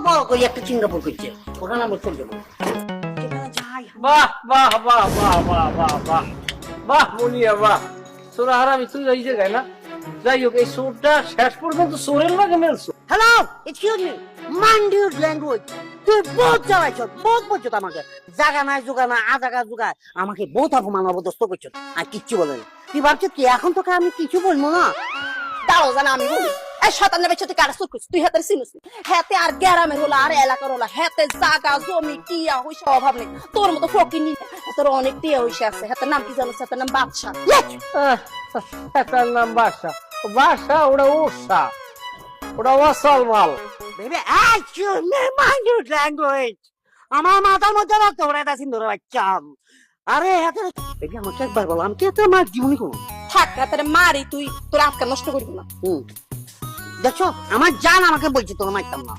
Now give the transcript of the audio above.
বড় করে একটা সিঙ্গাপুর করছে, ওখানে আমরা চলে যাবো। বাহ বাহ বাহ বাহ বাহ বাহ বাহ বাহ মুনিয়া বাহ। সোরা হারামি তুই এই জায়গায় না, যাই হোক এই সোরটা শেষ পর্যন্ত সোরের লাগে মেলছো। Hello, excuse me, mind your language. তুই বহুত জ্বালাইছ, বহুত বলছো আমাকে, জাগা নাই জোগা না, আজাগা জোগায় আমাকে বহুত অপমান অবদস্ত করছো, আর কিচ্ছু বলে না। তুই ভাবছো কি এখন তোকে আমি কিছু বলবো না? দাও জানা আমি বলি, এই শতান নেবে তুই কারা সুর করছিস, তুই হাতের চিনিস হাতে আর গ্রামের হলো আর এলাকার হলো, হাতে জাগা জমি টিয়া হইছে অভাব নেই, তোর মতো ফকির নি, তোর অনেক টিয়া হইছে আছে। হাতের নাম কি জানো? হাতের নাম বাদশা। তার নাম বাসা, বাসা ওটা ওসা, ওটা ওয়াসাল মাল। Baby excuse me, mind your language. আমার মাথার মধ্যে রক্ত পড়ে যাচ্ছে ধরে বাচ্চা। আরে হাতে বেবি আমাকে একবার বলো, আমি কি এত মার জীবনী করবো? থাক হাতের মারি, তুই তোর আজকে নষ্ট করবি না। দেখছো আমার জান আমাকে বলছে তোর মারতাম না।